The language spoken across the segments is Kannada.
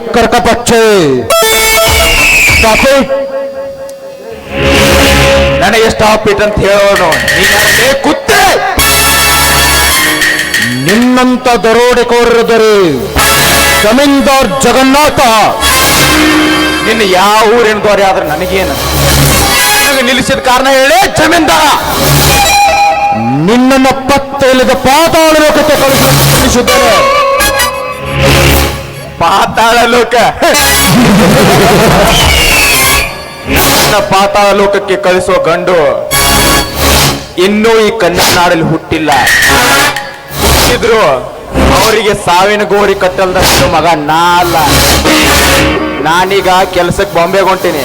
चक्कर का बच्चे ನನಗೆ ಸ್ಟಾಪ್ ಇಟ್ ಅಂತ ಹೇಳೋನು ನೀನೇ ಕುತ್ತೆ. ನಿನ್ನಂತ ದರೋಡೆಕೋರರಿದ್ದರೆ ಜಮೀನ್ದಾರ್ ಜಗನ್ನಾಥ. ನಿನ್ನ ಯಾವ ಊರಿನ ದೊರೆ ಆದ್ರೆ ನನಗೇನು? ನನಗೆ ನಿಲ್ಲಿಸಿದ ಕಾರಣ ಹೇಳಿ ಜಮೀನ್ದಾರ. ನಿನ್ನನ್ನು ಪತ್ತೆ ಇಲ್ಲದ ಪಾತಾಳ ಲೋಕಕ್ಕೆ ಕಳಿಸಿದ್ದೇನೆ. ಪಾತಾಳ ಲೋಕ? ನನ್ನ ಪಾತಾಳ ಲೋಕಕ್ಕೆ ಕಳಿಸುವ ಗಂಡು ಇನ್ನೂ ಈ ಕನ್ನಡನಾಡಲ್ಲಿ ಹುಟ್ಟಿಲ್ಲ. ಹುಟ್ಟಿದ್ರು ಅವರಿಗೆ ಸಾವಿನ ಗೋರಿ ಕಟ್ಟಲ್ದ ಮಗ ನಾ ಅಲ್ಲ. ನಾನೀಗ ಕೆಲ್ಸಕ್ಕೆ ಬಾಂಬೆಗೆ ಹೊಂಟೀನಿ.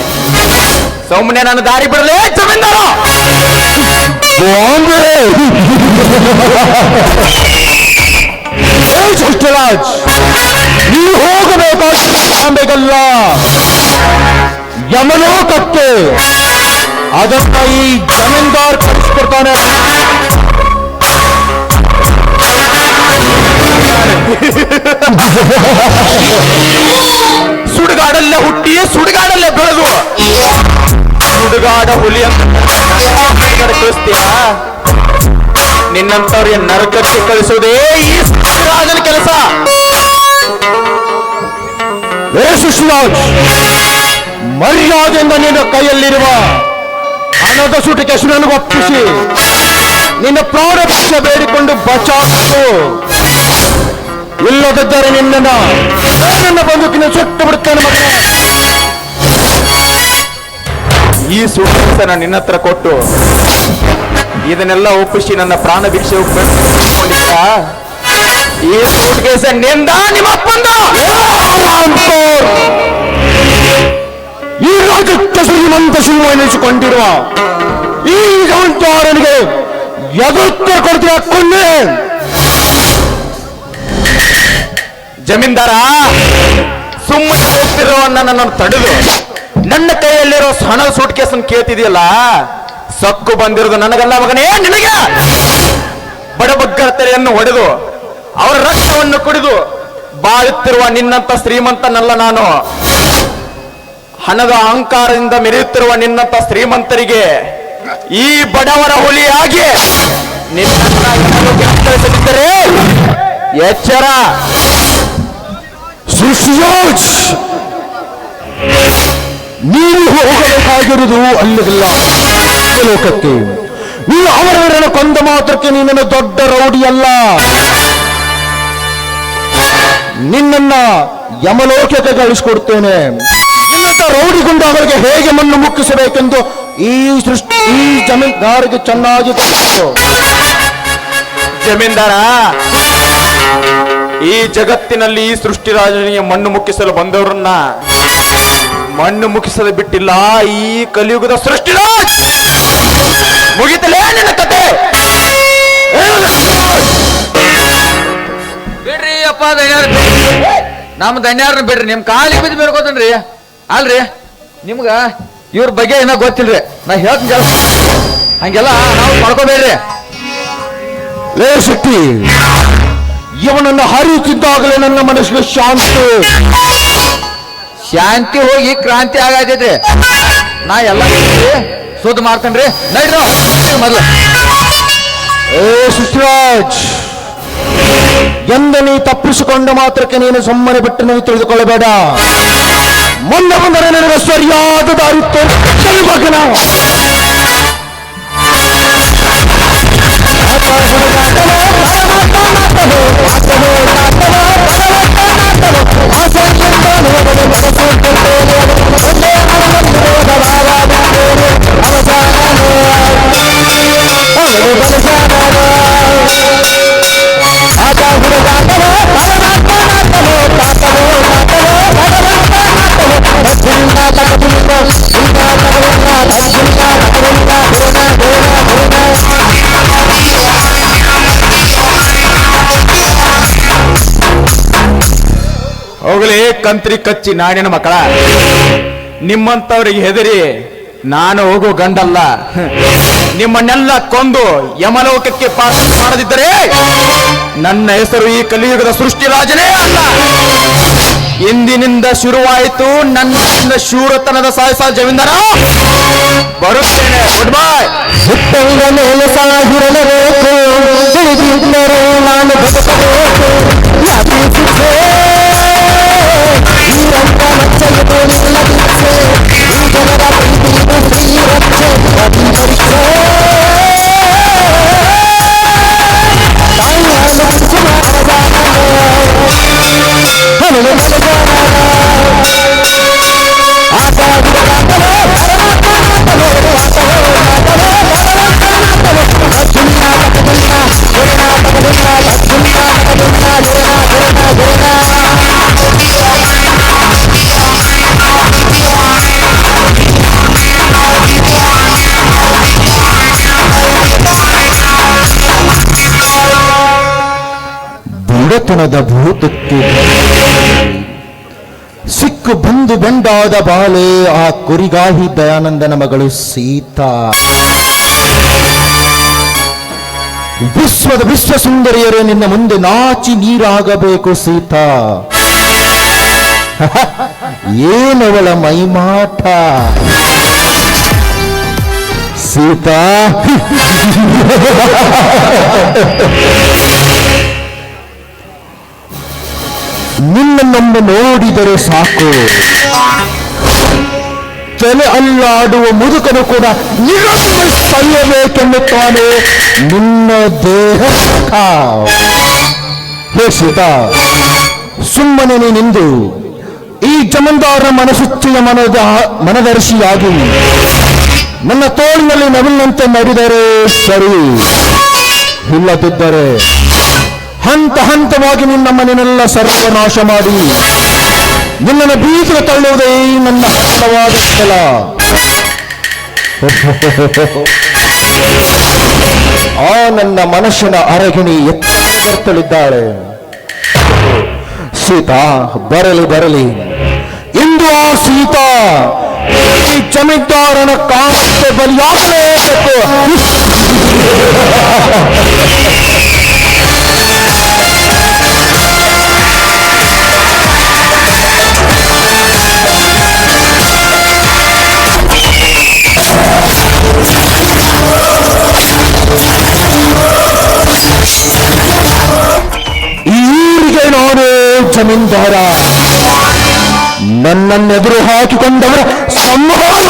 ಸುಮ್ಮನೆ ನನ್ನ ದಾರಿ ಬಿಡಲೇ ಜಮೀನ್ದಾರ. ಸೃಷ್ಟಿರಾಜ್, ನೀವು ಹೋಗಬೇಕಾದ ಬಾಂಬೆಗಲ್ಲ, ಯಮಲೋಕಕ್ಕೆ. ಅದನ್ನ ಈ ಜಮೀನ್ದಾರ್ ಕಳಿಸ್ಕೊಡ್ತಾನೆ. ಸುಡುಗಾಡಲ್ಲೇ ಹುಟ್ಟಿ ಸುಡುಗಾಡಲ್ಲೇ ಬೆಳೆದು ಸುಡುಗಾಡ ಹುಲಿ ಅಂತ ಕಳಿಸ್ತೀಯ? ನಿನ್ನಂತವ್ರಿಗೆ ನರಕಕ್ಕೆ ಕಳಿಸೋದೇ ಈ ರಾಜನ ಕೆಲಸ. ಸೃಷ್ಟಿರಾಜ್, ಮರ್ಯಾದೆಯಿಂದ ನಿನ್ನ ಕೈಯಲ್ಲಿರುವ ಹಣದ ಸುಟಿಕೆ ನನಗೆ ಒಪ್ಪಿಸಿ ನಿನ್ನ ಪ್ರಾಣ ಭಿಕ್ಷೆ ಬೇಡಿಕೊಂಡು ಬಚಾಕು. ಇಲ್ಲದಿದ್ದರೆ ನನ್ನ ಬಂದೂಕಿನ ಸುಟ್ಟು ಬಿಡುತ್ತೇನೆ ಮಗನೇ. ಈ ಸುಟ್ಟು ನಿನ್ನ ಹತ್ರ ಕೊಟ್ಟು ಇದನ್ನೆಲ್ಲ ಒಪ್ಪಿಸಿ ನನ್ನ ಪ್ರಾಣ ಭಿಕ್ಷೆ ಈ ಸೂಟ್ ಕೇಸ ನಿಂದ ನಿಮ್ಮ ಅಪ್ಪಂದ. ಈ ರಾಜ್ಯಕ್ಕೆ ಶ್ರೀಮಂತ ಶಿವ ಎನಿಸಿಕೊಂಡಿರುವ ಈ ಜಮೀನ್ದಾರನಿಗೆ ಎದುರುತ್ತರ ಕೊಡ್ತೀಯ ಕೊಂಡೆ. ಜಮೀನ್ದಾರ, ಸುಮ್ಮನೆ ಹೋಗ್ತಿರೋ ನನ್ನನ್ನು ತಡೆದು ನನ್ನ ಕೈಯಲ್ಲಿರೋ ಹಣದ ಸೂಟ್ ಕೇಸನ್ನು ಕೇಳ್ತಿದೆಯಲ್ಲ, ಸಕ್ಕು ಬಂದಿರೋದು ನನಗಲ್ಲ ಮಗನೇ, ನಿನಗೆ. ಬಡಬಗ್ಗರ ತೆರೆಯನ್ನು ಹೊಡೆದು ಅವರ ರಕ್ತವನ್ನು ಕುಡಿದು ಬಾಳುತ್ತಿರುವ ನಿನ್ನಂತ ಶ್ರೀಮಂತನಲ್ಲ ನಾನು. ಹಣದ ಅಹಂಕಾರದಿಂದ ಮೆರೆಯುತ್ತಿರುವ ನಿನ್ನಂತ ಶ್ರೀಮಂತರಿಗೆ ಈ ಬಡವರ ಹುಲಿಯಾಗಿ ನಿನ್ನಲ್ಲಿದ್ದರೆ ಎಚ್ಚರ. ಸೃಷ್ಟಿರಾಜ್, ನೀವು ಹೋಗಬೇಕಾಗಿರುವುದು ಅಲ್ಲಿಗಿಲ್ಲ ಲೋಕಕ್ಕೆ. ನೀವು ಅವರವರನ್ನು ಕೊಂದ ಮಾತ್ರಕ್ಕೆ ನೀನನ್ನು ದೊಡ್ಡ ರೌಡಿ ಅಲ್ಲ. ನಿನ್ನನ್ನ ಯಮಲೋಕಕ್ಕೆ ಕಳಿಸಿಕೊಡ್ತೇನೆ. ನಿನ್ನಂತ ರೌಡಿಗೊಂಡು ಅವರಿಗೆ ಹೇಗೆ ಮಣ್ಣು ಮುಕ್ಕಿಸಬೇಕೆಂದು ಈ ಜಮೀನ್ದಾರಿಗೆ ಚೆನ್ನಾಗಿ ಗೊತ್ತು. ಜಮೀನ್ದಾರ, ಈ ಜಗತ್ತಿನಲ್ಲಿ ಈ ಸೃಷ್ಟಿರಾಜನಿಗೆ ಮಣ್ಣು ಮುಕ್ಕಿಸಲು ಬಂದವರನ್ನ ಮಣ್ಣು ಮುಕ್ಕಿಸಲು ಬಿಟ್ಟಿಲ್ಲ ಈ ಕಲಿಯುಗದ ಸೃಷ್ಟಿರಾಜ್. ಮುಗಿತಲೇ ನಿನ್ನ ಕತೆ. ಬಿಡ್ರಿ ಅಪ್ಪ, ನಮ್ಮ ಧನ್ಯಾರನ್ನ ಬಿಡ್ರಿ. ನಿಮ್ ಕಾಲಿಗೆ ಬಿದ್ದು ಬೇಡ್ಕೋತನ್ರಿ. ಅಲ್ರಿ, ನಿಮ್ಗ ಇವ್ರ ಬಗ್ಗೆ ಏನೋ ಗೊತ್ತಿಲ್ರಿ. ನಾ ಹೇಳ್ತೀನಿ ಕೆಲಸ ಹಂಗೆಲ್ಲ ನಾವು ಮಾಡ್ಕೋಬೇಡ್ರಿ. ಲೇ ಶಕ್ತಿ, ಇವನನ್ನು ಹರಿಯುತ್ತಿದ್ದಾಗಲೇ ನನ್ನ ಮನಸ್ಸಿಗೆ ಶಾಂತಿ ಹೋಗಿ ಕ್ರಾಂತಿ ಆಗತೈತ್ರಿ. ನಾ ಎಲ್ಲ ಶುದ್ಧ ಮಾಡ್ತೇನ್ರಿ. ನಡ್ರಿ ಮೊದಲು. ಸೃಷ್ಟಿರಾಜ್, ಎಂದ ನೀ ತಪ್ಪಿಸಿಕೊಂಡ ಮಾತ್ರಕ್ಕೆ ನೀನು ಸುಮ್ಮನೆ ಬಿಟ್ಟು ನೀವು ತಿಳಿದುಕೊಳ್ಳಬೇಡ. ಮುಂದೆ ಬಂದರೆ ನನಗೆ ಸರಿಯಾದ ದಾರಿ ತೋರಿಸಬೇಕು. ನಾವು ಹೋಗಲಿ ಕಂತ್ರಿ ಕಚ್ಚಿ ನಾಡಿನ ಮಕ್ಕಳ. ನಿಮ್ಮಂತವರಿಗೆ ಹೆದರಿ ನಾನು ಹೋಗೋ ಗಂಡಲ್ಲ. ನಿಮ್ಮನ್ನೆಲ್ಲ ಕೊಂದು ಯಮಲೋಕಕ್ಕೆ ಪಾಸ್ ಮಾಡದಿದ್ದರೆ ನನ್ನ ಹೆಸರು ಈ ಕಲಿಯುಗದ ಸೃಷ್ಟಿರಾಜನೇ ಅಲ್ಲ. ಇಂದಿನಿಂದ ಶುರುವಾಯಿತು ನನ್ನಿಂದ ಶೂರತನದ ಸಾಹಸ ಜಮೀನ್ದಾರ. ಬರುತ್ತೇನೆ. Good bye. ಹುಟ್ಟಂಗ ಮೇಲೆ ಸಾಗಿರಲೇಬೇಕು, ತಿಳಿದಿದ್ದರೆ ನಾನು ಬದುಕಬೇಕು. ಯಾಕೆ ಈ ರಂಗ ಮಚ್ಚಲಿಗೆ ನಿಲ್ಲದಿದ್ದೆ, ಈ ಜನರ ಪ್ರೀತಿಗೆ ಶ್ರೀರಕ್ಷೆ ಪರೀಕ್ಷೆ. ಬುಡತನದ ಭೂತಕ್ಕೆ ಸಿಕ್ಕು ಬಂದು ಬೆಂಡಾದ ಬಾಲೆ ಆ ಕುರಿಗಾಹಿ ದಯಾನಂದನ ಮಗಳು ಸೀತಾ. ವಿಶ್ವದ ವಿಶ್ವ ಸುಂದರಿಯರೇ ನಿನ್ನ ಮುಂದೆ ನಾಚಿ ನೀರಾಗಬೇಕು ಸೀತಾ. ಏನವಳ ಮೈಮಾಟ ಸೀತಾ. ನಿನ್ನನ್ನು ನೋಡಿದರೆ ಸಾಕು, ತಲೆ ಅಲ್ಲಾಡುವ ಮುದುಕನು ಕೂಡ ಸಹಿಯಬೇಕೆನ್ನುತ್ತಾನೆ ನಿನ್ನ ದೇಹ. ಹೇ ಸೀತಾ, ಸುಮ್ಮನೆ ನೀನಿಂದು ಈ ಜಮೀನ್ದಾರರ ಮನಸುಚ್ಚೆಯ ಮನದರ್ಶಿಯಾಗಿ ನನ್ನ ತೋಳಿನಲ್ಲಿ ನವಿಲಿನಂತೆ ನಡೆದರೆ ಸರಿ, ಇಲ್ಲದಿದ್ದರೆ ಹಂತ ಹಂತವಾಗಿ ನಿನ್ನ ಮನೆಯನ್ನೆಲ್ಲ ಸರ್ವನಾಶ ಮಾಡಿ ನಿನ್ನನ್ನು ಬೀದಿಗೆ ತಳ್ಳುವುದೇ ನನ್ನ ಹತ್ತವಾದ ಸ್ಥಳ. ಆ ನನ್ನ ಮನಸ್ಸಿನ ಅರಗಿಣಿ ಎತ್ತಿ ಬರ್ತಲಿದ್ದಾಳೆ. ಸೀತಾ ಬರಲಿ ಬರಲಿ, ಇಂದು ಆ ಸೀತಾ ಈ ಜಮೀನ್ದಾರನ ಕಾಮಕ್ಕೆ ಬಲಿಯಾಗಲೇಬೇಕು. ನಾನೇ ಜಮೀನ್ದಾರ, ನನ್ನನ್ನೆದುರು ಹಾಕಿಕೊಂಡವರ ಸಂಹಾರ.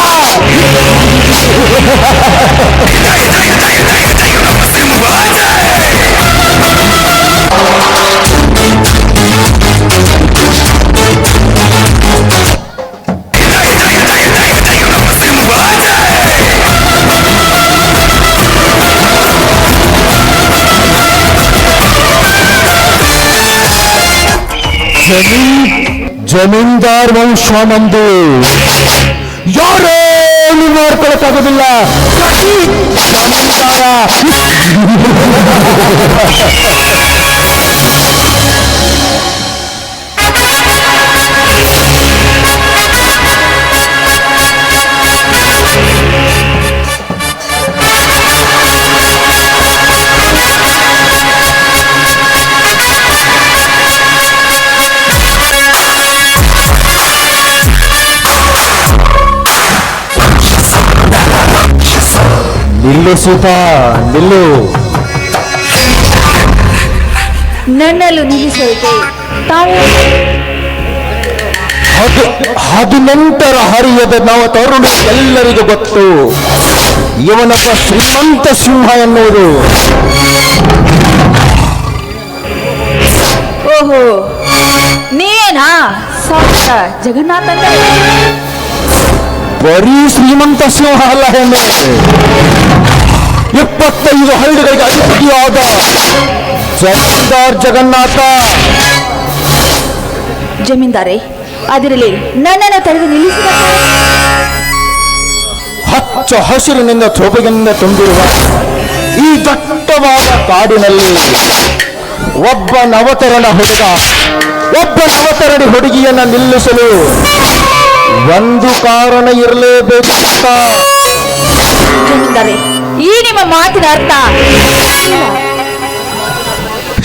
ಜಮೀನ್ದಾರ್ ವಂಶ ನಮ್ದು, ಯಾರೇನು ಮಾಡ್ಕೊಳಕ್ಕಾಗೋದಿಲ್ಲ. ಜಮೀನ್ದಾರ ನಿಲ್ಲು ಸೀತಾ, ನಿಲ್ಲು. ನನ್ನಲ್ಲೂ ನಿಲ್ಲಿಸೋಕೆ ತಾವು ಅದು ನಂತರ ಹರಿಯದ ನಾವು ತರುಣ ಎಲ್ಲರಿಗೂ ಗೊತ್ತು. ಇವನೊಬ್ಬ ಶ್ರೀಮಂತ ಸಿಂಹ ಎನ್ನುವುದು. ಓಹೋ, ನೀನಾ ಸಾಕ್ಷ ಜಗನ್ನಾಥನ? ಬರೀ ಶ್ರೀಮಂತ ಸಿಂಹ ಅಲ್ಲ ಹೆಣ್ಣೆ, 25 ಹಳ್ಳಿಗಳಿಗೆ ಅಧಿಪತಿಯಾದ ಜಮೀನ್ದಾರ್ ಜಗನ್ನಾಥ. ಜಮೀನ್ದಾರೆ, ಅದರಲ್ಲಿ ನನ್ನನ್ನು ತಡೆದು ನಿಲ್ಲಿಸಿದ ಹಚ್ಚ ಹಸಿರಿನಿಂದ ಸೊಬಗಿನಿಂದ ತುಂಬಿರುವ ಈ ದಟ್ಟವಾದ ಕಾಡಿನಲ್ಲಿ ಒಬ್ಬ ನವತರಣ ಹುಡುಗಿಯನ್ನ ನಿಲ್ಲಿಸಲು ಒಂದು ಕಾರಣ ಇರಲೇಬೇಕು. ಜಮೀನ್ದಾರೆ, ಈ ನಿಮ್ಮ ಮಾತಿನ ಅರ್ಥ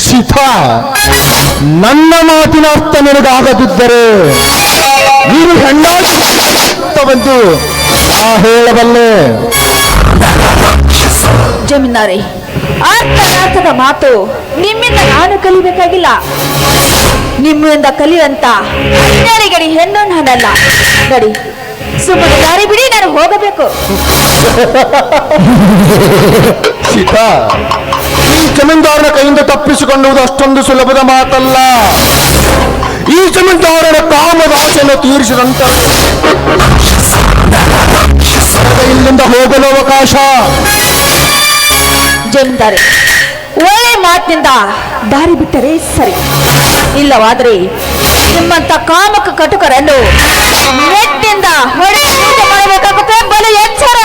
ಸೀತಾ, ನನ್ನ ಮಾತಿನ ಅರ್ಥ ನಿನಗಾಗದಿದ್ದರೆ ನೀನು ಹೆಣ್ಣಾಗಿ ಬಂದು ಹೇಳಬಲ್ಲೆ. ಜಮೀನ್ದಾರೆ, ಅರ್ಥದ ಮಾತು ನಿಮ್ಮಿಂದ ನಾನು ಕಲಿಬೇಕಾಗಿಲ್ಲ. ನಿಮ್ಮಿಂದ ಕಲಿಯುವಂತ ಹನ್ನೆರಡು ಹೆಣ್ಣು ನಾನಲ್ಲ. ನಡಿ, ಸುಮ್ಮನೆ ದಾರಿ ಬಿಡಿ, ನಾನು ಹೋಗಬೇಕು. ಸೀತಾ, ಈ ಜಮೀನ್ದಾರನ ಕೈಯಿಂದ ತಪ್ಪಿಸಿಕೊಳ್ಳುವುದು ಅಷ್ಟೊಂದು ಸುಲಭದ ಮಾತಲ್ಲ. ಈ ಜಮೀನ್ದಾರನ ಕಾಮದ ಆಸೆಯನ್ನು ತೀರಿಸಿದಂತ ಇಲ್ಲಿಂದ ಹೋಗಲು ಅವಕಾಶ. ಜಮೀನ್ದಾರೆ, ಒಳ್ಳೆ ಮಾತಿನಿಂದ ದಾರಿ ಬಿಟ್ಟರೆ ಸರಿ, ಇಲ್ಲವಾದ್ರೆ ನಿಮ್ಮಂತ ಕಾಮಕ ಕಟುಕರನ್ನು ನೆಟ್ಟಿಂದ ಹೊಡೆ ಮಾಡಬೇಕಾಗುತ್ತೆ. ಬಲು ಎಚ್ಚರ.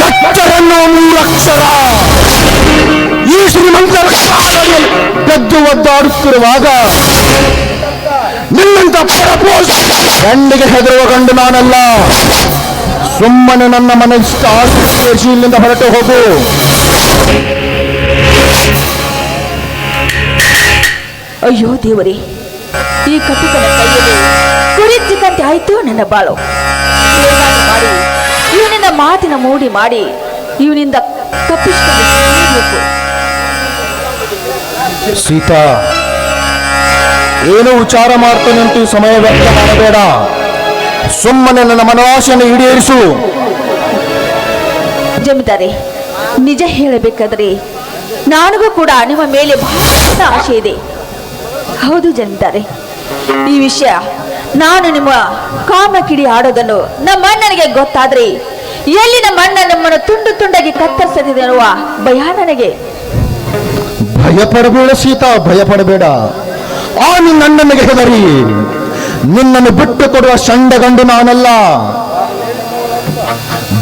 ಎಚ್ಚರನ್ನು 3 ಅಕ್ಷರ. ಈ ಶ್ರೀಮಂತರ ಕಾಲದಲ್ಲಿ ಬೆದ್ದು ಒದ್ದಾಡುತ್ತಿರುವಾಗ ನಿನ್ನಂತ ಗಂಡಿಗೆ ಹೆದರುವ ಗಂಡು ನಾನಲ್ಲ. ಸುಮ್ಮನೆ ನನ್ನ ಮನಸ್ಸು ಆಶೀರ್ವದಿಸಿ ಇಲ್ಲಿಂದ ಹೊರಟು ಹೋಗು. ಅಯ್ಯೋ ದೇವರೇ, ಈ ಕಟುಕನ ಕೈಯಲ್ಲಿ ಕುರಿಚಿಕ್ಕಂತೆ ಆಯ್ತು ನನ್ನ ಬಾಳು. ಹೇಗಾದ್ರು ಮಾಡಿ ಇವನಿಂದ ಮಾತಿನ ಮೂಡಿ ಮಾಡಿ ಇವನಿಂದ ತಪ್ಪಿಸಿಕೊಂಡು ಸೀತಾ, ಏನು ವಿಚಾರ ಮಾಡ್ತಾನೆ ಅಂತ ಈ ಸಮಯ ವ್ಯರ್ಥ ಮಾಡಬೇಡ. ಸುಮ್ಮನೆ ನನ್ನ ಮನೋವಾಸೆಯನ್ನು ಈಡೇರಿಸು. ಜಮೀನ್ದಾರೆ, ನಿಜ ಹೇಳಬೇಕಾದ್ರೆ ನನಗೂ ಕೂಡ ನಿಮ್ಮ ಮೇಲೆ ಬಹಳ ಆಸೆ ಇದೆ. ಹೌದು ಜಮೀನ್ದಾರೆ, ಈ ವಿಷಯ ನಾನು ನಿಮ್ಮ ಕಾಮ ಕಿಡಿ ಆಡೋದನ್ನು ನಮ್ಮ ಅಣ್ಣನಿಗೆ ಗೊತ್ತಾದ್ರೆ ಎಲ್ಲಿ ನಮ್ಮ ಅಣ್ಣ ನಮ್ಮನ್ನು ತುಂಡು ತುಂಡಾಗಿ ಕತ್ತರಿಸದಿದೆ ಅನ್ನುವ ಭಯ ನನಗೆ. ಭಯಪಡಬೇಡ ಸೀತಾ, ಭಯಪಡಬೇಡ. ಆ ನಿನ್ನ ಅಣ್ಣನಿಗೆ ಹೆದರಿ ನಿನ್ನನ್ನು ಬಿಟ್ಟು ಕೊಡುವ ಚಂಡ ಗಂಡು ನಾನಲ್ಲ.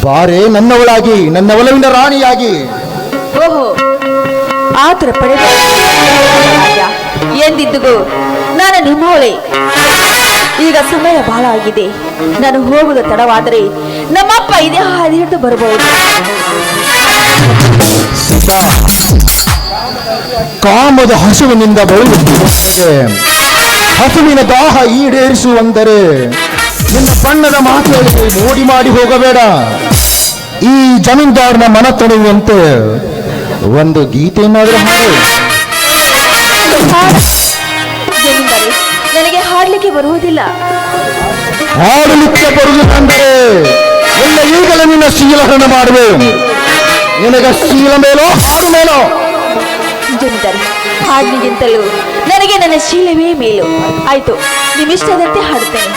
ಬಾರೆ ನನ್ನವಳಾಗಿ, ನನ್ನ ಒಲವಿನ ರಾಣಿಯಾಗಿ. ಓಹೋ, ಆತರ ಪಡೆ ಎಂದಿದ್ದುಗೂ ನಾನು ನಿಮ್ಮವಳೇ. ಈಗ ಸಮಯ ಬಹಳ ಆಗಿದೆ, ನಾನು ಹೋಗುವುದು ತಡವಾದರೆ ನಮ್ಮಪ್ಪ ಇದೇ ಹಾದಿ ಹಿಡಿದು ಬರಬಹುದು. ಸೀತಾ, ಕಾಮದ ಹಸುವಿನಿಂದ ಬರುವುದಕ್ಕೆ ಹಸುವಿನ ದಾಹ ಈಡೇರಿಸುವಂದರೆ ನಿನ್ನ ಬಣ್ಣದ ಮಾತುಗಳಿಗೆ ಮೋಡಿ ಮಾಡಿ ಹೋಗಬೇಡ. ಈ ಜಮೀನ್ದಾರನ ಮನ ತೊಳೆಯುವಂತೆ ಒಂದು ಗೀತೆಯನ್ನಾದರೂ ಹಾಡು. ಜಮೀನ್ದಾರೆ, ನನಗೆ ಹಾಡ್ಲಿಕ್ಕೆ ಬರುವುದಿಲ್ಲ. ಹಾಡಲಿಕ್ಕೆ ಬರುವುದಂದರೆ ಎಲ್ಲ ಈಗಲೇ ನಿನ್ನ ಶೀಲಹರಣ ಮಾಡುವೆ. ನಿನಗೆ ಶೀಲ ಮೇಲೋ ಹಾಡು ಮೇಲೋ? ಜಮೀನ್ದಾರೆ, ಹಾಡ್ಲಿಗಿಂತಲೂ ನನಗೆ ನನ್ನ ಶೀಲವೇ ಮೇಲು. ಆಯ್ತು, ನಿಮ್ಮಿಷ್ಟದಂತೆ ಹಾಡುತ್ತೇನೆ.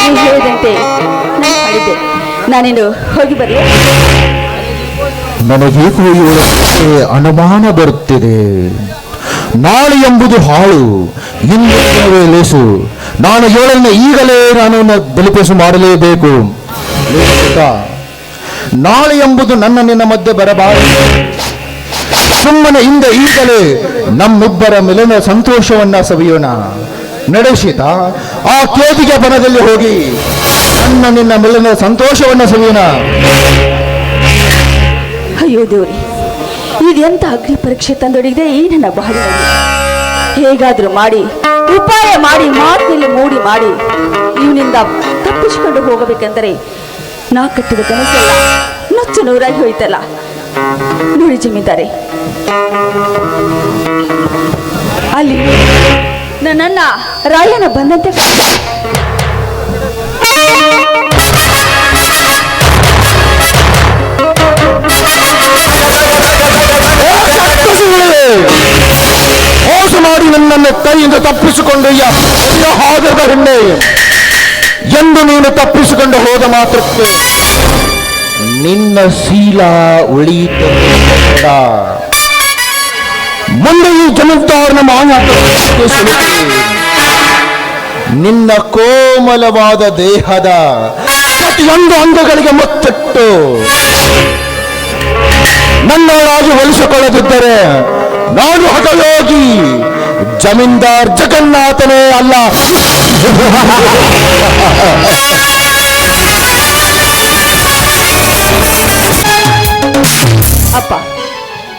ನೀವು ಹೇಳಿದಂತೆ ನಾನು ಮಾಡಿದ್ದೆ. ನಾನಿನ್ನು ಹೋಗಿ ಬರಲಿ. ನನಗೇಕೋ ಇವಳ ಬಗ್ಗೆ ಅನುಮಾನ ಬರುತ್ತಿದೆ. ನಾಳೆ ಎಂಬುದು ಹಾಳು, ಇಂದು ಲೇಸು. ನಾನು ಇವಳನ್ನು ಈಗಲೇ ಬಲಿಪೇಸು ಮಾಡಲೇಬೇಕು. ನಾಳೆ ಎಂಬುದು ನನ್ನ ನಿನ್ನ ಮಧ್ಯೆ ಬರಬಾರದು. ಸುಮ್ಮನೆ ಈಗಲೇ ನಮ್ಮಿಬ್ಬರ ಮೇಲಿನ ಸಂತೋಷವನ್ನ ಸವಿಯೋಣ. ನಡೆಸಿತ ಆ ಕೇದಿಗೆ ಬನದಲ್ಲಿ ಹೋಗಿ ನನ್ನ ನಿನ್ನ ಮೇಲಿನ ಸಂತೋಷವನ್ನ ಸವಿಯೋಣ. ಅಯ್ಯೋ ದೇವ್ರಿ, ಇದೆಂತ ಅಗ್ನಿ ಪರೀಕ್ಷೆ ತಂದೊಡಿಗಿದೆ ಈ ನನ್ನ ಬಾಳಿನಲ್ಲಿ. ಹೇಗಾದ್ರೂ ಮಾಡಿ, ಉಪಾಯ ಮಾಡಿ, ಮಾತಿನಲ್ಲಿ ಮೂಡಿ ಮಾಡಿ ಇವನಿಂದ ತಪ್ಪಿಸಿಕೊಂಡು ಹೋಗಬೇಕೆಂದರೆ ನಾ ಕಟ್ಟಿದ ಕನಸೆಲ್ಲ ನುಚ್ಚು ನೂರಾಗಿ ಹೋಯ್ತಲ್ಲ. ನೋಡಿ ಜಮೀನ್ದಾರೆ, ಅಲ್ಲಿ ನನ್ನ ರಾಯನ ಬಂದಂತೆ ಮೋಸ ಮಾಡಿ ನನ್ನನ್ನು ಕೈಯಿಂದ ತಪ್ಪಿಸಿಕೊಂಡು ಹಾಗದ ಹೆಣ್ಣೆ ಎಂದು ನೀನು ತಪ್ಪಿಸಿಕೊಂಡು ಹೋದ ಮಾತ್ರಕ್ಕೆ ನಿನ್ನ ಶೀಲ ಉಳಿಯಿತು. ಮುಂದೆ ಈ ಜಮೀನ್ದಾರನ ಮಾನ್ಯತೆ ನಿನ್ನ ಕೋಮಲವಾದ ದೇಹದ ಪ್ರತಿಯೊಂದು ಅಂಗಗಳಿಗೆ ಮುತ್ತಿಟ್ಟು ನನ್ನೊಳಗೆ ಹೊಲಿಸಿಕೊಳ್ಳದಿದ್ದರೆ ನಾನು ಹಠಯೋಗಿ ಜಮೀನ್ದಾರ್ ಜಗನ್ನಾಥನೇ ಅಲ್ಲ. ಅಪ್ಪ,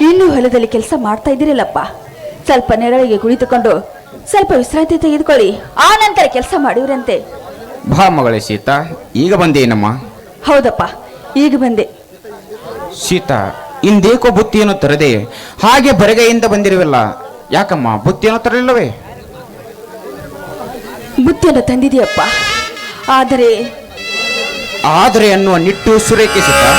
ಇನ್ನೂ ಹೊಲದಲ್ಲಿ ಕೆಲಸ ಮಾಡ್ತಾ ಇದ್ದೀರಲ್ಲಪ್ಪ, ಸ್ವಲ್ಪ ನೆರಳಿಗೆ ಕುಳಿತುಕೊಂಡು ಸ್ವಲ್ಪ ವಿಶ್ರಾಂತಿ ತೆಗೆದುಕೊಳ್ಳಿ, ಆ ನಂತರ ಕೆಲಸ ಮಾಡಿವ್ರಂತೆ. ಬಾ ಮಗಳೇ ಸೀತಾ, ಈಗ ಬಂದೇನಮ್ಮ? ಹೌದಪ್ಪ, ಈಗ ಬಂದೆ. ಸೀತಾ, ಇಂದೇಕೋ ಬುತ್ತಿಯನ್ನು ತರದೆ ಹಾಗೆ ಬರಗೈಯಿಂದ ಬಂದಿರುವಲ್ಲ, ಯಾಕಮ್ಮ ಬುತ್ತಿಯನ್ನು ತರಲಿಲ್ಲವೇ? ಬುತ್ತಿಯನ್ನು ತಂದಿದೆಯಪ್ಪ, ಆದರೆ ಅನ್ನುವ ನಿಟ್ಟು ಸುರೇಕೆ ಸೀತಾ?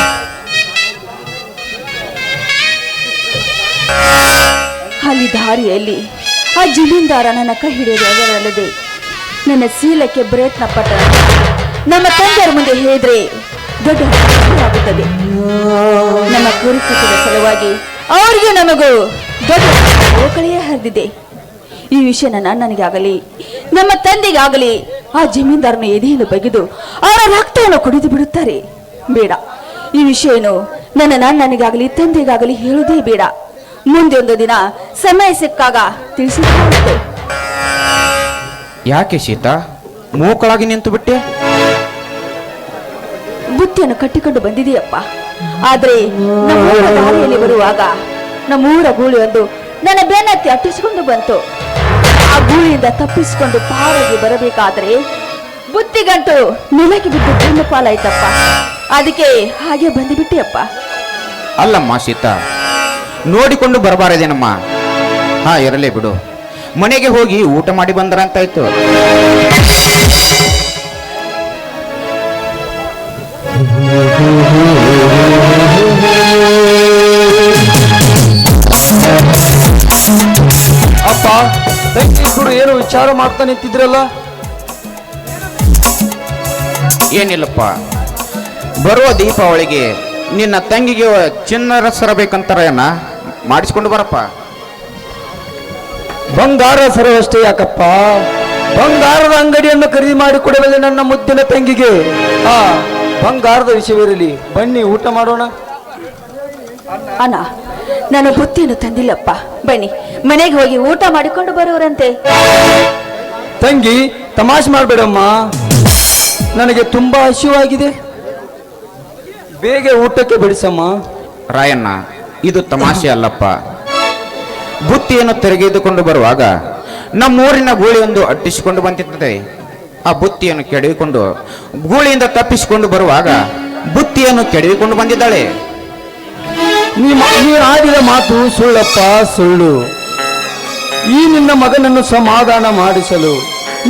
ಅಲ್ಲಿ ದಾರಿಯಲ್ಲಿ ಆ ಜಮೀನ್ದಾರ ನನ್ನ ಕೈ ಹಿಡಿಯುವುದಲ್ಲದೆ ನನ್ನ ಶೀಲಕ್ಕೆ ಪ್ರಯತ್ನ ಪಟ್ಟ ನಮ್ಮ ತಂದೆಯರ ಮುಂದೆ ಹೇಳಿದ್ರೆ ದೊಡ್ಡ ಆಗುತ್ತದೆ. ನಮ್ಮ ಕುರಿಕುಟದ ಸಲುವಾಗಿ ಅವರಿಗೆ ನಮಗೂ ದೊಡ್ಡ ಗೋಕಳೆಯೇ ಹರಿದಿದೆ. ಈ ವಿಷಯ ನನಗಾಗಲಿ ನಮ್ಮ ತಂದೆಗಾಗಲಿ ಆ ಜಮೀನ್ದಾರನ ಎದೆಯನ್ನು ಬಗೆದು ಅವರ ರಕ್ತವನ್ನು ಕುಡಿದು ಬಿಡುತ್ತಾರೆ. ಬೇಡ, ಈ ವಿಷಯನು ನನಗಾಗಲಿ ತಂದೆಗಾಗಲಿ ಹೇಳುವುದೇ ಬೇಡ. ಮುಂದೆ ಒಂದು ದಿನ ಸಮಯ ಸಿಕ್ಕಾಗ ತಿಳಿಸಿಕೊಳ್ಳುತ್ತೆ. ಯಾಕೆ ಸೀತಾ ಮೂಕಳಾಗಿ ನಿಂತು ಬಿಟ್ಟೆ? ಬುತ್ತಿಯನ್ನು ಕಟ್ಟಿಕೊಂಡು ಬಂದಿದೆಯಪ್ಪ, ಆದ್ರೆ ನಮ್ಮೂರ ದಾರಿಯಲ್ಲಿ ಬರುವಾಗ ನಮ್ಮೂರ ಗೂಳಿಯೊಂದು ನನ್ನ ಬೆನ್ನತ್ತಿ ಅಟ್ಟಿಸಿಕೊಂಡು ಬಂತು. ಆ ಗೂಳಿಯಿಂದ ತಪ್ಪಿಸಿಕೊಂಡು ಪಾರಾಗಿ ಬರಬೇಕಾದ್ರೆ ಬುತ್ತಿಗಂಟು ನೆಲಕ್ಕೆ ಬಿದ್ದು ಬೆನ್ನು ಪಾಲಾಯ್ತಪ್ಪ. ಅದಕ್ಕೆ ಹಾಗೆ ಬಂದುಬಿಟ್ಟೆಯಪ್ಪ. ಅಲ್ಲಮ್ಮ ಸೀತಾ, ನೋಡಿಕೊಂಡು ಬರಬಾರದೇನಮ್ಮ? ಹಾ, ಇರಲೇ ಬಿಡು. ಮನೆಗೆ ಹೋಗಿ ಊಟ ಮಾಡಿ ಬಂದರಂತಾಯ್ತು. ಅಪ್ಪ, ತಂಗಿ ಇಬ್ಬರು ಏನು ವಿಚಾರ ಮಾಡ್ತಾ ನಿಂತಿದ್ರಲ್ಲ? ಏನಿಲ್ಲಪ್ಪ, ಬರುವ ದೀಪಾವಳಿಗೆ ನಿನ್ನ ತಂಗಿಗೆ ಚಿನ್ನರ ಸರ ಬೇಕಂತಾರಣ್ಣ, ಮಾಡಿಸ್ಕೊಂಡು ಬರಪ್ಪ. ಬಂಗಾರ ಸರವಷ್ಟೇ ಯಾಕಪ್ಪ, ಬಂಗಾರದ ಅಂಗಡಿಯನ್ನು ಖರೀದಿ ಮಾಡಿಕೊಡಬಲ್ಲೆ ನನ್ನ ಮುದ್ದಿನ ತಂಗಿಗೆ. ಆ ಬಂಗಾರದ ವಿಷಯವಿರಲಿ, ಬನ್ನಿ ಊಟ ಮಾಡೋಣ. ಅಣ್ಣ, ನಾನು ಬುತ್ತಿಯನ್ನು ತಂದಿಲ್ಲಪ್ಪ. ಬನ್ನಿ ಮನೆಗೆ ಹೋಗಿ ಊಟ ಮಾಡಿಕೊಂಡು ಬರೋರಂತೆ. ತಂಗಿ, ತಮಾಷೆ ಮಾಡಬೇಡಮ್ಮ, ನನಗೆ ತುಂಬಾ ಹಸಿವಾಗಿದೆ, ಬೇಗ ಊಟಕ್ಕೆ ಬಿಡಿಸಮ್ಮ. ರಾಯಣ್ಣ, ಇದು ತಮಾಷೆ ಅಲ್ಲಪ್ಪ. ಬುತ್ತಿಯನ್ನು ತೆಗೆದುಕೊಂಡು ಬರುವಾಗ ನಮ್ಮೂರಿನ ಗೂಳಿಯೊಂದು ಅಟ್ಟಿಸಿಕೊಂಡು ಬಂದಿರ್ತದೆ. ಆ ಬುತ್ತಿಯನ್ನು ಕೆಡವಿಕೊಂಡು ಗೂಳಿಯಿಂದ ತಪ್ಪಿಸಿಕೊಂಡು ಬರುವಾಗ ಬುತ್ತಿಯನ್ನು ಕೆಡವಿಕೊಂಡು ಬಂದಿದ್ದಾಳೆ. ನೀನು ಆಡಿದ ಮಾತು ಸುಳ್ಳಪ್ಪ, ಸುಳ್ಳು. ಈ ನಿನ್ನ ಮಗನನ್ನು ಸಮಾಧಾನ ಮಾಡಿಸಲು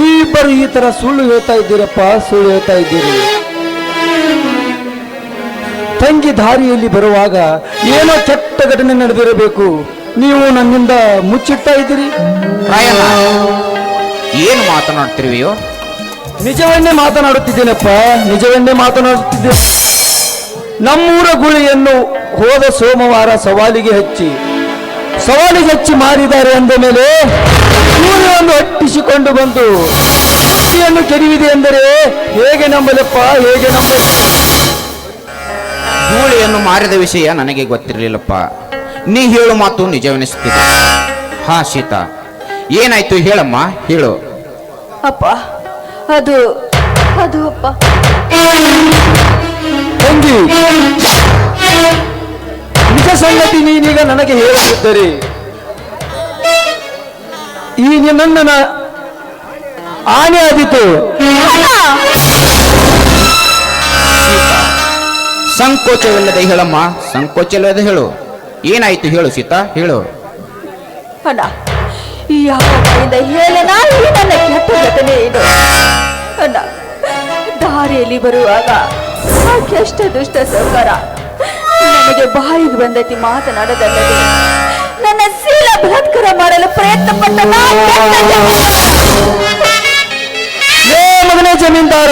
ನೀವಿಬ್ಬರು ಈ ತರ ಸುಳ್ಳು ಹೇಳ್ತಾ ಇದ್ದೀರಪ್ಪ, ಸುಳ್ಳು ಹೇಳ್ತಾ ಇದ್ದೀರಿ. ತಂಗಿ ದಾರಿಯಲ್ಲಿ ಬರುವಾಗ ಏನೋ ಕೆಟ್ಟ ಘಟನೆ ನಡೆದಿರಬೇಕು, ನೀವು ನನ್ನಿಂದ ಮುಚ್ಚಿಡ್ತಾ ಇದ್ದೀರಿ. ರಾಯಣ್ಣ, ಏನು ಮಾತನಾಡ್ತಿರುವೆಯೋ? ನಿಜವನ್ನೇ ಮಾತನಾಡುತ್ತಿದ್ದೇನಪ್ಪ, ನಿಜವನ್ನೇ ಮಾತನಾಡುತ್ತಿದ್ದೇನೆ. ನಮ್ಮೂರ ಗುಳಿಯನ್ನು ಹೋದ ಸೋಮವಾರ ಸವಾಲಿಗೆ ಹಚ್ಚಿ ಮಾರಿದ್ದಾರೆ ಅಂದ ಮೇಲೆ ಸೂರ್ಯವನ್ನು ಅಟ್ಟಿಸಿಕೊಂಡು ಬಂದು ಬುತ್ತಿಯನ್ನು ಕೆಡವಿದೆ ಎಂದರೆ ಹೇಗೆ ನಂಬಲಪ್ಪ, ಹೇಗೆ ನಂಬಲಿ? ಗೂಳಿಯನ್ನು ಮಾರಿದ ವಿಷಯ ನನಗೆ ಗೊತ್ತಿರಲಿಲ್ಲಪ್ಪ. ನೀ ಹೇಳು ಮಾತು ನಿಜವೆನಿಸುತ್ತಿದೆ. ಹಾ ಸೀತಾ, ಏನಾಯ್ತು ಹೇಳಮ್ಮ, ಹೇಳು. ಅಪ್ಪ, ಅದು ಅಪ್ಪ. ತಂಗಿ, ನಿಜ ಸಂಗತಿ ನೀನೀಗ ನನಗೆ ಹೇಳುತ್ತಿದ್ದರೆ ಈ ನನ್ನ ಆನೆ ಆದಿತು. ಸಂಕೋಚವಿಲ್ಲದೆ ಹೇಳಮ್ಮ, ಸಂಕೋಚವಿಲ್ಲದೆ ಹೇಳು. ಏನಾಯ್ತು ಹೇಳು ಸೀತಾ, ಹೇಳು. ಅಣ್ಣ, ಯಾವ ಕಡೆಯಿಂದ ಹೇಳನಾ ಈ ನನ್ನ ಕೆಟ್ಟ ಘಟನೆ ಇದು? ಅಣ್ಣ, ದಾರಿಯಲ್ಲಿ ಬರುವಾಗ ಆ ಕೆಷ್ಟ ದುಷ್ಟ ಸರ್ಕಾರ ನನಗೆ ಬಾಯಿಗೆ ಬಂದತಿ ಮಾತನಾಡದಲ್ಲದೆ ನನ್ನ ಶೀಲ ಬಲಾತ್ಕಾರ ಮಾಡಲು ಪ್ರಯತ್ನ ಪಟ್ಟ ಮಗನೇ ಜಮೀನ್ದಾರ,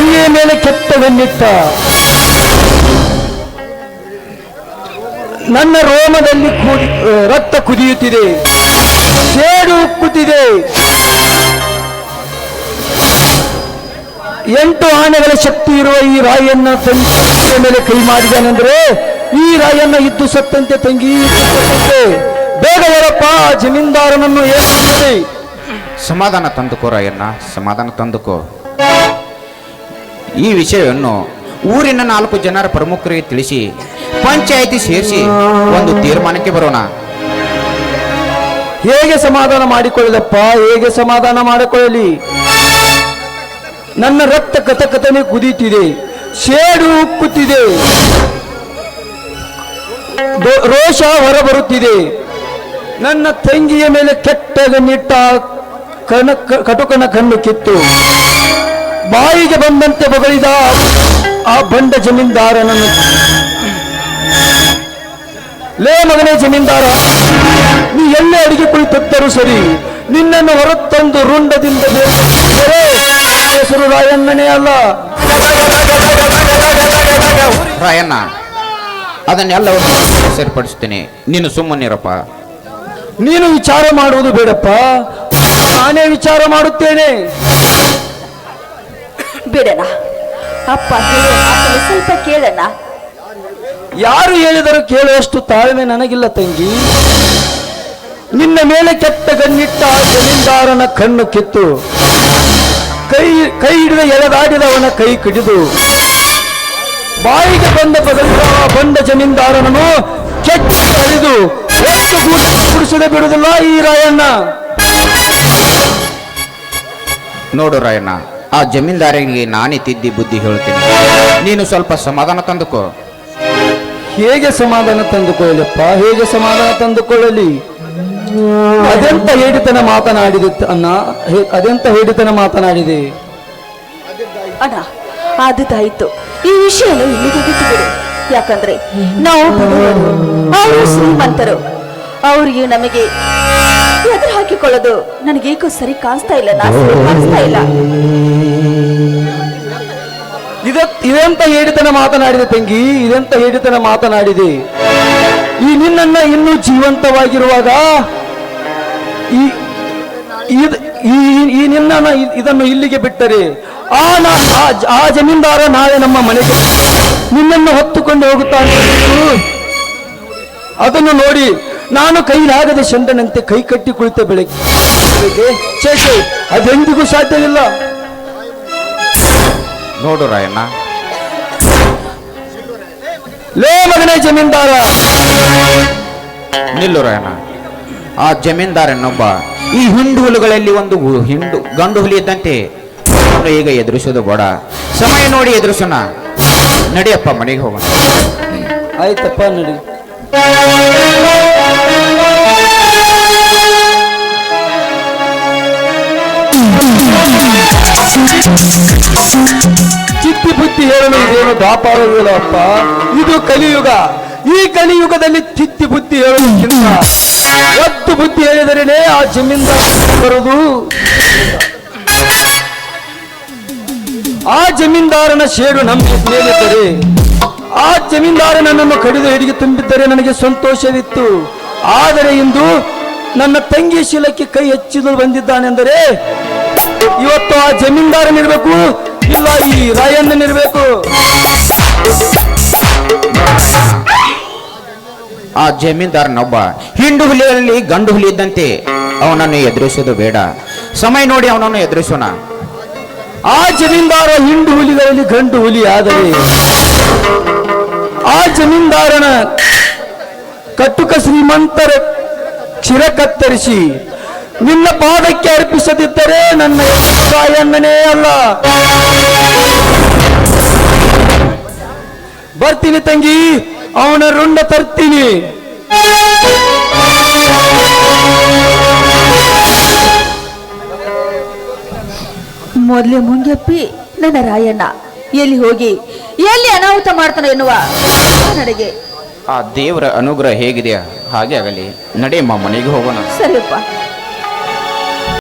ಈ ಮೇಲೆ ಕೆಟ್ಟವನ್ನಿಟ್ಟ ನನ್ನ ರೋಮದಲ್ಲಿ ರಕ್ತ ಕುದಿಯುತ್ತಿದೆ, ಸೇಡು ಉಕ್ಕುತ್ತಿದೆ. 8 ಆನೆಗಳ ಶಕ್ತಿ ಇರುವ ಈ ರಾಯನ್ನ ತಂಗಿಯ ಮೇಲೆ ಕೈ ಮಾಡಿದಾನೆಂದ್ರೆ ಈ ರಾಯನ್ನ ಇದ್ದು ಸತ್ತಂತೆ, ತಂಗಿ ಇದ್ದು ಸತ್ತಂತೆ. ಬೇಗ ಹೇಳಪ್ಪ, ಜಮೀನ್ದಾರನನ್ನು ಏನಿದೆ? ಸಮಾಧಾನ ತಂದುಕೋ ರಾಯಣ್ಣ, ಸಮಾಧಾನ ತಂದುಕೋ. ಈ ವಿಷಯವನ್ನು ಊರಿನ 4 ಜನರ ಪ್ರಮುಖರಿಗೆ ತಿಳಿಸಿ ಪಂಚಾಯಿತಿ ಸೇರಿಸಿ ಒಂದು ತೀರ್ಮಾನಕ್ಕೆ ಬರೋಣ. ಹೇಗೆ ಸಮಾಧಾನ ಮಾಡಿಕೊಳ್ಳಲಪ್ಪ, ಹೇಗೆ ಸಮಾಧಾನ ಮಾಡಿಕೊಳ್ಳಲಿ? ನನ್ನ ರಕ್ತ ಕಥಕಥನೆ ಕುದೀತಿದೆ, ಸೇಡು ಉಕ್ಕುತ್ತಿದೆ, ರೋಷ ಹೊರಬರುತ್ತಿದೆ. ನನ್ನ ತಂಗಿಯ ಮೇಲೆ ಕೆಟ್ಟಗನ್ನಿಟ್ಟ ಕಟುಕನ ಕಣ್ಣು ಕಿತ್ತು ಬಾಯಿಗೆ ಬಂದಂತೆ ಬಗಳಿದ ಆ ಬಂಡ ಜಮೀನ್ದಾರನನ್ನು. ಲೇ ಮಗನೇ ಜಮೀನ್ದಾರ, ನೀ ಎಲ್ಲೇ ಅಡಿಗೆ ಕುಳಿತದ್ದರೂ ಸರಿ, ನಿನ್ನನ್ನು ಹೊರತಂದು ರುಂಡದಿಂದ ಹೆಸರು ರಾಯಣ್ಣನೇ ಅಲ್ಲ. ರಾಯಣ್ಣ, ಅದನ್ನೆಲ್ಲವನ್ನು ಸರಿಪಡಿಸ್ತೇನೆ, ನೀನು ಸುಮ್ಮನಿರಪ್ಪ. ನೀನು ವಿಚಾರ ಮಾಡುವುದು ಬೇಡಪ್ಪ, ನಾನೇ ವಿಚಾರ ಮಾಡುತ್ತೇನೆ. ಬಿಡಣ ಅಪ್ಪ, ಹೇಳೋ ಮಾತನ್ನು ಸ್ವಲ್ಪ ಕೇಳಣ. ಯಾರು ಹೇಳಿದರೂ ಕೇಳುವಷ್ಟು ತಾಳ್ಮೆ ನನಗಿಲ್ಲ ತಂಗಿ. ನಿನ್ನ ಮೇಲೆ ಕೆಟ್ಟ ಗಣ್ಣಿಟ್ಟ ಜಮೀನ್ದಾರನ ಕಣ್ಣು ಕಿತ್ತು ಕೈ ಹಿಡಿದ ಎಳೆದಾಡಿದವನ ಕೈ ಕಿಡಿದು ಬಾಯಿಗೆ ಬಂದ ಬದಲಿದ ಬಂದ ಜಮೀನ್ದಾರನನ್ನು ಕೆಚ್ಚಿ ಕಳೆದು ಒಟ್ಟು ಗುಡಿಸದೆ ಬಿಡುವುದಿಲ್ಲ ಈ ರಾಯಣ್ಣ. ನೋಡು ರಾಯಣ್ಣ, ಆ ಜಮೀನ್ದಾರಿಗೆ ನಾನೇ ತಿದ್ದಿ ಬುದ್ಧಿ ಹೇಳ್ತೀನಿ, ನೀನು ಸ್ವಲ್ಪ ಸಮಾಧಾನ ತಂದುಕೋ. ಹೇಗೆ ಸಮಾಧಾನ ತಂದುಕೊಳ್ಳಪ್ಪ, ಹೇಗೆ ಸಮಾಧಾನ ತಂದುಕೊಳ್ಳಲಿ? ಅದೆಂತ ಹೇಳಿತನ ಮಾತನಾಡಿದೆ ಅಣ್ಣ, ಅದೆಂತ ಹೇಳಿತನ ಮಾತನಾಡಿದೆ ಅಣ್ಣ. ಆದದಾಯ್ತು, ಈ ವಿಷಯನು ಇಲ್ಲಿಗೆ ಬಿಟ್ಟು ಬಿಡು. ಯಾಕಂದ್ರೆ ನಾವು ಬಡವರು, ಅವರು ಶ್ರೀಮಂತರು. ಅವರಿಗೆ ನಮಗೆ ಎದುರು ಹಾಕಿಕೊಳ್ಳೋದು ನನಗೇಕೋ ಸರಿ ಕಾಣಿಸ್ತಾ ಇಲ್ಲ, ಕಾಣಿಸ್ತಾ ಇಲ್ಲ. ಇದೆಂತ ಹೇಳಿತನ ಮಾತನಾಡಿದೆ ತಂಗಿ, ಇದೆಂತ ಹೇಳಿತನ ಮಾತನಾಡಿದೆ. ಈ ನಿನ್ನನ್ನ ಇನ್ನೂ ಜೀವಂತವಾಗಿರುವಾಗ ಈ ನಿನ್ನ ಇದನ್ನು ಇಲ್ಲಿಗೆ ಬಿಟ್ಟರೆ ಆ ಜಮೀನ್ದಾರ ನಾಳೆ ನಮ್ಮ ಮನೆಗೆ ನಿನ್ನನ್ನು ಹೊತ್ತುಕೊಂಡು ಹೋಗುತ್ತಾನೆ. ಅದನ್ನು ನೋಡಿ ನಾನು ಕೈಲಾಗದೆ ಚಂಡನಂತೆ ಕೈ ಕಟ್ಟಿ ಕುಳಿತ ಬೆಳಗ್ಗೆ ಶೇಷೆ ಅದೆಂದಿಗೂ ಸಾಧ್ಯವಿಲ್ಲ. ನೋಡು ರಾಯಣ್ಣ, ಲೇ ಮಗನೇ ಜಮೀನ್ದಾರ, ನಿಲ್ಲು ರಾಯಣ್ಣ. ಆ ಜಮೀನ್ದಾರನೊಬ್ಬ ಈ ಹಿಂಡು ಹುಳುಗಳಲ್ಲಿ ಒಂದು ಗಂಡು ಹುಲಿ ಇದ್ದಂತೆ ಅವನು ಈಗ ಎದುರಿಸೋದು ಬೇಡ. ಸಮಯ ನೋಡಿ ಎದುರಿಸೋಣ. ನಡಿಯಪ್ಪ, ಮನೆಗೆ ಹೋಗೋಣ. ಆಯ್ತಪ್ಪ, ನಡಿ. ಚಿತ್ತಿ ಬುದ್ಧಿ ಹೇಳಲು ಇದೇನು ದಾಪಾರವಿಲ್ಲಪ್ಪ. ಇದು ಕಲಿಯುಗ. ಈ ಕಲಿಯುಗದಲ್ಲಿ ಚಿತ್ತಿ ಬುದ್ಧಿ ಹೇಳೋದಕ್ಕಿಂತ ಒತ್ತು ಬುದ್ಧಿ ಹೇಳಿದರೇನೆ ಆ ಜಮೀನ್ದಾರ ಬರುವುದು. ಆ ಜಮೀನ್ದಾರನ ಶೇಡು ನಮ್ಮ ಮೇಲಿದ್ದರೆ, ಆ ಜಮೀನ್ದಾರ ನನ್ನನ್ನು ಕಡಿದು ಹಿಡಿಗೆ ತುಂಬಿದ್ದರೆ ನನಗೆ ಸಂತೋಷವಿತ್ತು. ಆದರೆ ಇಂದು ನನ್ನ ತಂಗಿ ಶೀಲಕ್ಕೆ ಕೈ ಹಚ್ಚಿದು ಬಂದಿದ್ದಾನೆಂದರೆ ಇವತ್ತು ಆ ಜಮೀನ್ದಾರನಿರ್ಬೇಕು, ಇಲ್ಲ ಈ ರಾಯಣ್ಣನಿರ್ಬೇಕು. ಆ ಜಮೀನ್ದಾರನೊಬ್ಬ ಹಿಂಡು ಹುಲಿಯಲ್ಲಿ ಗಂಡು ಹುಲಿ ಇದ್ದಂತೆ ಅವನನ್ನು ಎದುರಿಸೋದು ಬೇಡ. ಸಮಯ ನೋಡಿ ಅವನನ್ನು ಎದುರಿಸೋಣ. ಆ ಜಮೀನ್ದಾರ ಹಿಂಡು ಹುಲಿಗಳಲ್ಲಿ ಗಂಡು ಹುಲಿ ಆದರೆ ಆ ಜಮೀನ್ದಾರನ ಕಟ್ಟುಕ ಶ್ರೀಮಂತರ ಶಿರ ಕತ್ತರಿಸಿ ನಿನ್ನ ಪಾದಕ್ಕೆ ಅರ್ಪಿಸದಿದ್ದರೆ ನನ್ನ ರಾಯಣ್ಣನೇ ಅಲ್ಲ. ಬರ್ತೀನಿ ತಂಗಿ, ಅವನ ರುಂಡ ತರ್ತೀನಿ. ಮೊದಲೇ ಮುಂಗೆಪ್ಪಿ ನನ್ನ ರಾಯಣ್ಣ ಎಲ್ಲಿ ಹೋಗಿ ಎಲ್ಲಿ ಅನಾಹುತ ಮಾಡ್ತಾನೆ ಎನ್ನುವ ನನಗೆ. ಆ ದೇವರ ಅನುಗ್ರಹ ಹೇಗಿದೆಯಾ ಹಾಗೆ ಆಗಲಿ. ನಡೆಯಮ್ಮ, ಮನೆಗೆ ಹೋಗೋಣ. ಸರಿಯಪ್ಪ.